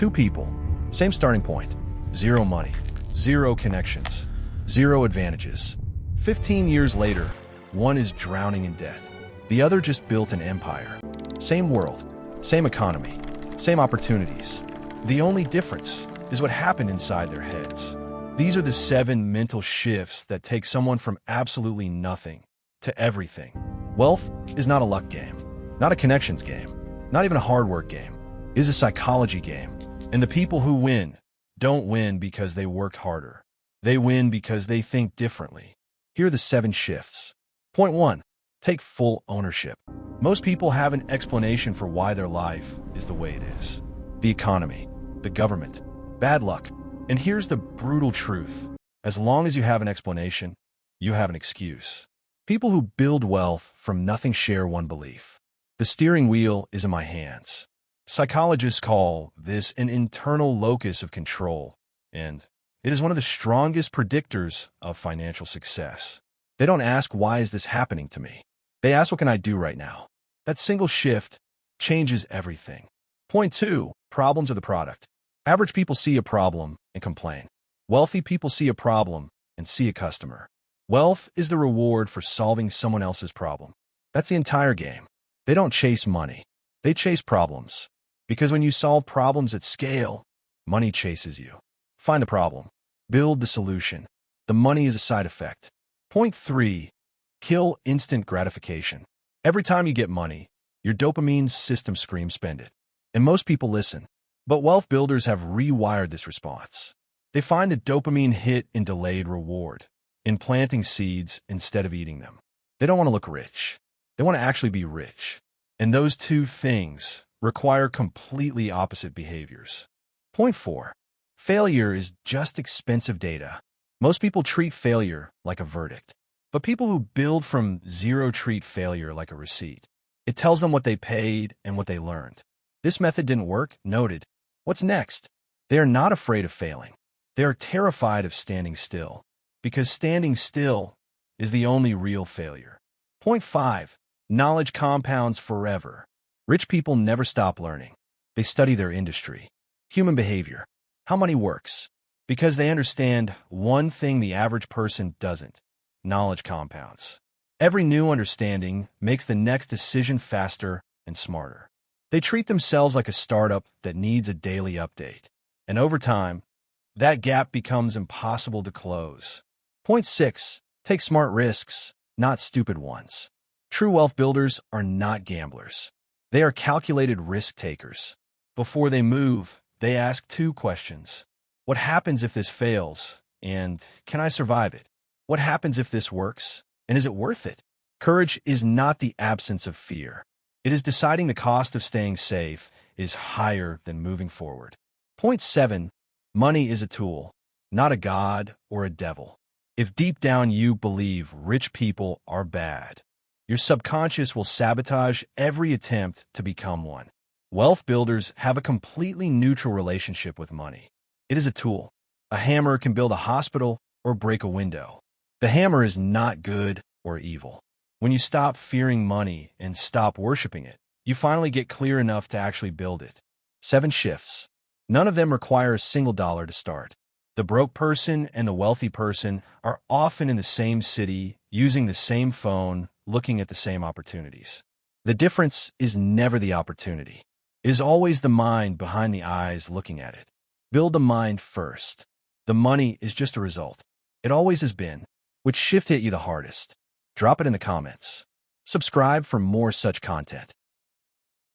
Two people, same starting point, zero money, zero connections, zero advantages. 15 years later, one is drowning in debt. The other just built an empire. Same world, same economy, same opportunities. The only difference is what happened inside their heads. These are the 7 mental shifts that take someone from absolutely nothing to everything. Wealth is not a luck game, not a connections game, not even a hard work game. It is a psychology game. And the people who win don't win because they worked harder. They win because they think differently. Here are the 7 shifts. Point 1. Take full ownership. Most people have an explanation for why their life is the way it is. The economy, the government, bad luck. And here's the brutal truth. As long as you have an explanation, you have an excuse. People who build wealth from nothing share one belief. The steering wheel is in my hands. Psychologists call this an internal locus of control, and it is one of the strongest predictors of financial success. They don't ask, why is this happening to me? They ask, what can I do right now? That single shift changes everything. Point 2, problems are the product. Average people see a problem and complain. Wealthy people see a problem and see a customer. Wealth is the reward for solving someone else's problem. That's the entire game. They don't chase money. They chase problems. Because when you solve problems at scale, money chases you. Find a problem. Build the solution. The money is a side effect. Point 3, kill instant gratification. Every time you get money, your dopamine system screams, spend it. And most people listen. But wealth builders have rewired this response. They find the dopamine hit in delayed reward, in planting seeds instead of eating them. They don't want to look rich. They want to actually be rich. And those two things require completely opposite behaviors. Point 4, failure is just expensive data. Most people treat failure like a verdict. But people who build from zero treat failure like a receipt. It tells them what they paid and what they learned. This method didn't work, noted. What's next? They are not afraid of failing. They are terrified of standing still, because standing still is the only real failure. Point 5, knowledge compounds forever. Rich people never stop learning. They study their industry, human behavior, how money works, because they understand one thing the average person doesn't. Knowledge compounds. Every new understanding makes the next decision faster and smarter. They treat themselves like a startup that needs a daily update. And over time, that gap becomes impossible to close. Point 6, take smart risks, not stupid ones. True wealth builders are not gamblers. They are calculated risk takers. Before they move, they ask 2 questions. What happens if this fails? And can I survive it? What happens if this works? And is it worth it? Courage is not the absence of fear. It is deciding the cost of staying safe is higher than moving forward. Point 7, money is a tool, not a god or a devil. If deep down you believe rich people are bad, your subconscious will sabotage every attempt to become one. Wealth builders have a completely neutral relationship with money. It is a tool. A hammer can build a hospital or break a window. The hammer is not good or evil. When you stop fearing money and stop worshiping it, you finally get clear enough to actually build it. 7 shifts. None of them require a single dollar to start. The broke person and the wealthy person are often in the same city, using the same phone, looking at the same opportunities. The difference is never the opportunity. It is always the mind behind the eyes looking at it. Build the mind first. The money is just a result. It always has been. Which shift hit you the hardest? Drop it in the comments. Subscribe for more such content.